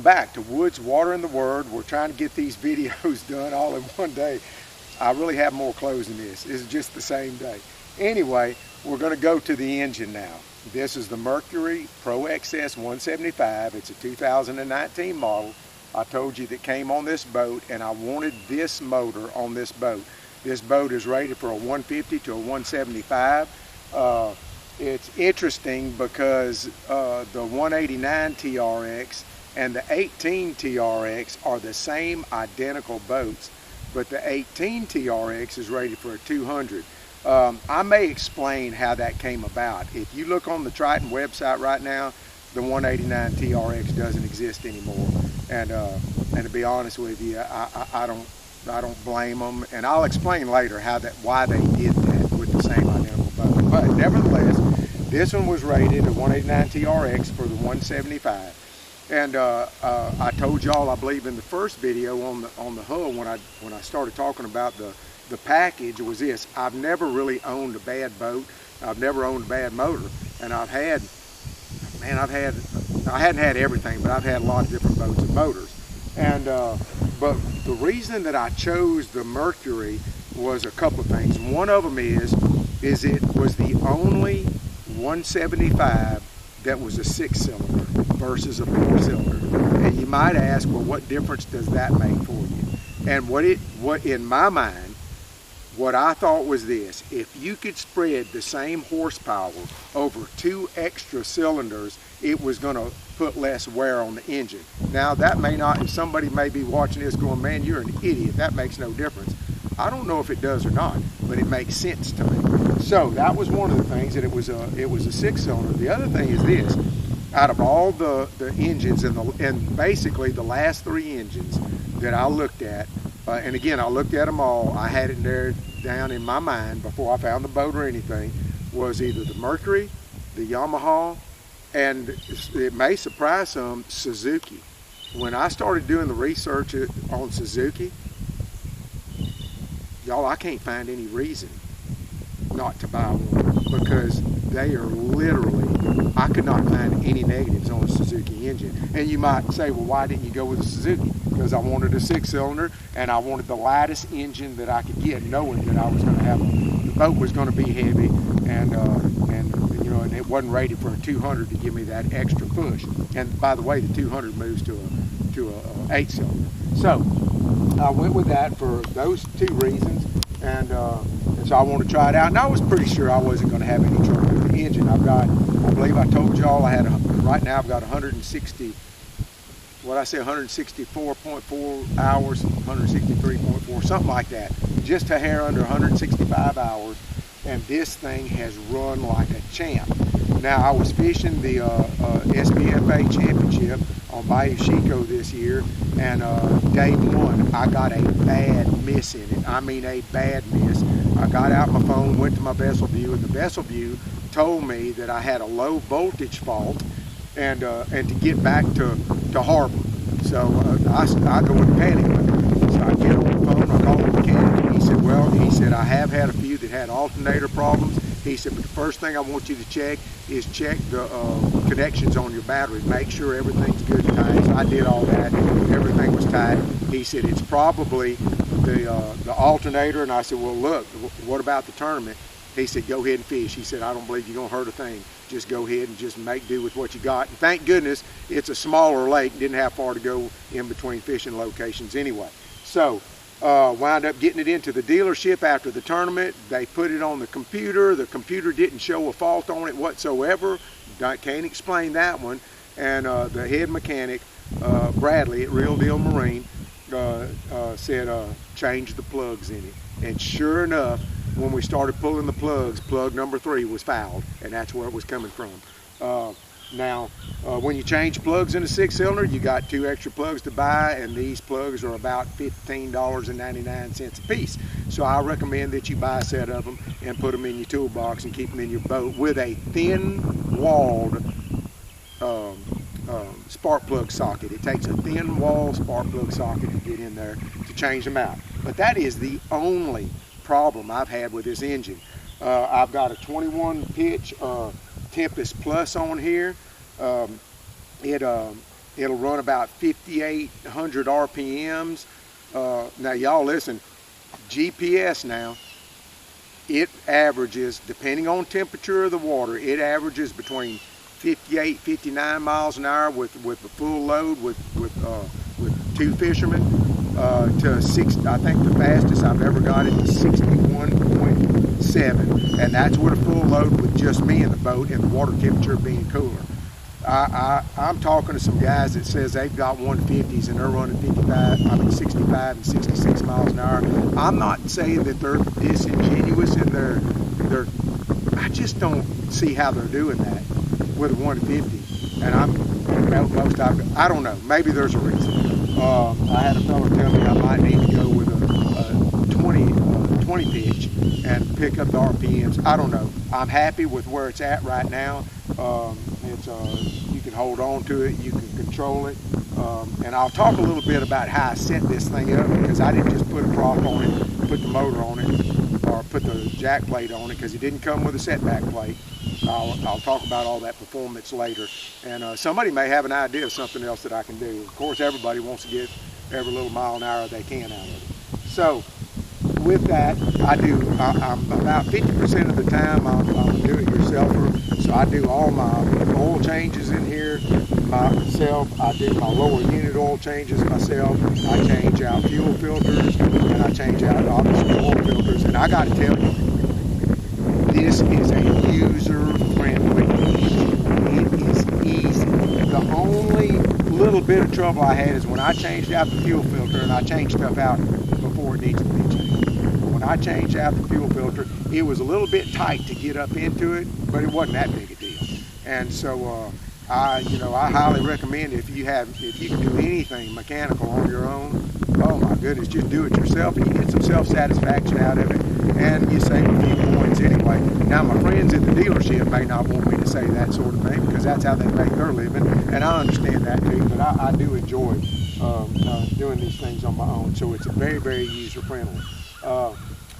Welcome back to Woods, Water, and the Word. We're trying to get these videos done all in one day. I really have more clothes than this. This is just the same day. Anyway, we're going to go to the engine now. This is the Mercury Pro XS175. It's a 2019 model. I told you that came on this boat, and I wanted this motor on this boat. This boat is rated for a 150 to a 175. It's interesting because the 189 TRX and the 18 TRX are the same identical boats, but the 18 TRX is rated for a 200. I may explain how that came about. If you look on the Triton website right now, the 189 TRX doesn't exist anymore. And to be honest with you, I don't blame them. And I'll explain later why they did that with the same identical boat. But nevertheless, this one was rated a 189 TRX for the 175. And I told y'all, I believe in the first video on the hull, when I started talking about the package, was this: I've never really owned a bad boat. I've never owned a bad motor, and I hadn't had everything, but I've had a lot of different boats and motors. And but the reason that I chose the Mercury was a couple of things. One of them is it was the only 175 that was a 6-cylinder versus a 4-cylinder. And you might ask, well, what difference does that make for you? And what in my mind, what I thought was this: if you could spread the same horsepower over 2 extra cylinders, it was going to put less wear on the engine. Now, that may not, somebody may be watching this going, man, you're an idiot, that makes no difference. I don't know if it does or not, but it makes sense to me. So that was one of the things, that it was a 6-cylinder. The other thing is this: out of all the engines and basically the last 3 engines that I looked at, and again, I looked at them all, I had it there down in my mind before I found the boat or anything, was either the Mercury, the Yamaha, and it may surprise some, Suzuki. When I started doing the research on Suzuki, y'all, I can't find any reason not to buy one, because they are literally, I could not find any negatives on a Suzuki engine. And you might say, well, why didn't you go with a Suzuki? Because I wanted a 6-cylinder, and I wanted the lightest engine that I could get, knowing that I was going to have the boat was going to be heavy, and you know, and it wasn't rated for a 200 to give me that extra push. And by the way, the 200 moves to a 8-cylinder. So I went with that for those 2 reasons, and so I want to try it out. And I was pretty sure I wasn't going to have any trouble with the engine. I believe I told y'all right now I've got 160. What I say, 164.4 hours, 163.4, something like that. Just a hair under 165 hours, and this thing has run like a champ. Now, I was fishing the SBFA Championship on Bayou Chico this year, and day 1, I got a bad miss in it. I mean, a bad miss. I got out my phone, went to my vessel view, and the vessel view told me that I had a low voltage fault, and to get back to harbor. So I go into panic mode. So I get on the phone, I call the mechanic, and he said, I have had a few that had alternator problems. He said, but the first thing I want you to check is check the connections on your battery. Make sure everything's good and tight. So I did all that, everything was tight. He said, it's probably the alternator. And I said, well, look, what about the tournament? He said, go ahead and fish. He said, I don't believe you're going to hurt a thing. Just go ahead and just make do with what you got. And thank goodness it's a smaller lake. Didn't have far to go in between fishing locations anyway. So wound up getting it into the dealership after the tournament. They put it on the computer. The computer didn't show a fault on it whatsoever. Can't explain that one. And the head mechanic, Bradley at Real Deal Marine, said change the plugs in it. And sure enough, when we started pulling the plugs, plug number 3 was fouled, and that's where it was coming from. Now, when you change plugs in a 6-cylinder, you got 2 extra plugs to buy, and these plugs are about $15.99 a piece. So I recommend that you buy a set of them and put them in your toolbox and keep them in your boat with a thin-walled spark plug socket. It takes a thin-walled spark plug socket to get in there to change them out. But that is the only problem I've had with this engine. I've got a 21 pitch Tempest Plus on here. It'll run about 5,800 RPMs. Now y'all listen, GPS now, it averages, depending on temperature of the water, it averages between 58, 59 miles an hour with a full load with 2 fishermen to 6. I think the fastest I've ever got it is 61.7, and that's with a full load with just me in the boat and the water temperature being cooler. I'm talking to some guys that says they've got 150s and they're running 65 and 66 miles an hour. I'm not saying that they're disingenuous in their I just don't see how they're doing that with a 150. And I don't know, maybe there's a reason. I had a fellow tell me I might need to go with a 20 pitch and pick up the RPMs. I don't know. I'm happy with where it's at right now. You can hold on to it, you can control it, and I'll talk a little bit about how I set this thing up, because I didn't just put a prop on it, put the motor on it, or put the jack plate on it, because it didn't come with a setback plate. I'll talk about all that performance later, and somebody may have an idea of something else that I can do. Of course, everybody wants to get every little mile an hour they can out of it. So with that, I'm about 50% of the time I'm a do-it-yourselfer. So I do all my oil changes in here myself. I do my lower unit oil changes myself. I change out fuel filters, and I change out obviously oil filters. And I got to tell you, this is a user-friendly engine. It is easy. The only little bit of trouble I had is when I changed out the fuel filter, and I changed stuff out before it needs to be changed. When I changed out the fuel filter, it was a little bit tight to get up into it, but it wasn't that big a deal. And so I highly recommend if you can do anything mechanical on your own, oh my goodness, just do it yourself, and you get some self-satisfaction out of it, and you save a few points anyway. Now my friends at the dealership may not want me to say that sort of thing, because that's how they make their living, and I understand that too, but I do enjoy doing these things on my own. So it's very, very user-friendly.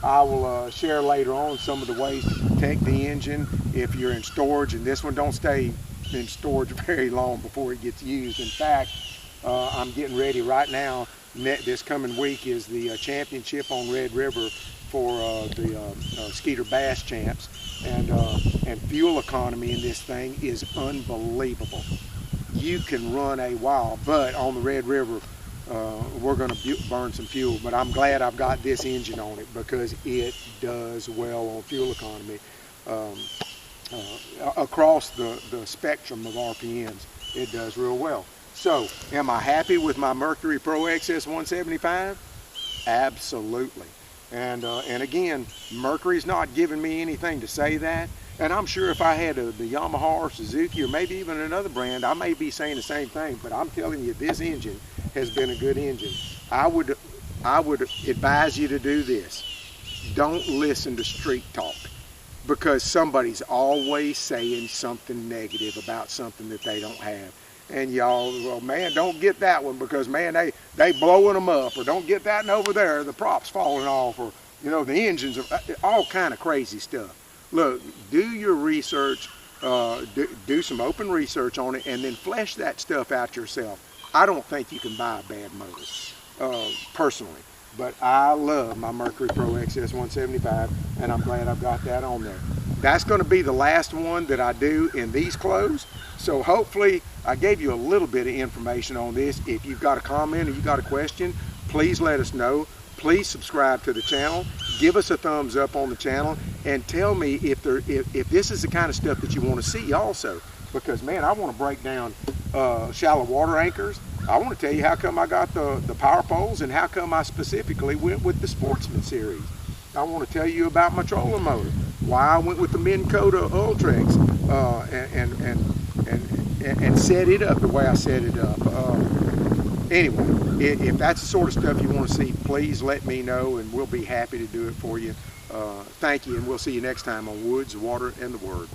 I will share later on some of the ways to protect the engine if you're in storage, and this one don't stay in storage very long before it gets used. In fact, I'm getting ready right now. This coming week is the championship on Red River for the Skeeter Bass Champs, and fuel economy in this thing is unbelievable. You can run a while, but on the Red River, we're going to burn some fuel. But I'm glad I've got this engine on it, because it does well on fuel economy across the spectrum of RPMs. It does real well. So, am I happy with my Mercury Pro XS175? Absolutely. And again, Mercury's not giving me anything to say that. And I'm sure if I had the Yamaha or Suzuki or maybe even another brand, I may be saying the same thing. But I'm telling you, this engine has been a good engine. I would advise you to do this. Don't listen to street talk, because somebody's always saying something negative about something that they don't have. And y'all, well, man, don't get that one, because man, they blowing them up, or don't get that one over there, the props falling off, or the engines, all kind of crazy stuff. Look, do your research, do some open research on it, and then flesh that stuff out yourself. I don't think you can buy a bad motor, personally, but I love my Mercury Pro XS175, and I'm glad I've got that on there. That's going to be the last one that I do in these clothes, so hopefully I gave you a little bit of information on this. If you've got a comment or you've got a question, please let us know. Please subscribe to the channel, give us a thumbs up on the channel, and tell me if this is the kind of stuff that you want to see also. Because man, I want to break down shallow water anchors. I want to tell you how come I got the power poles, and how come I specifically went with the Sportsman series. I want to tell you about my trolling motor, why I went with the Minn Kota Ultrex, and set it up the way I set it up. Anyway, if that's the sort of stuff you want to see, please let me know, and we'll be happy to do it for you. Thank you, and we'll see you next time on Woods, Water, and the Word.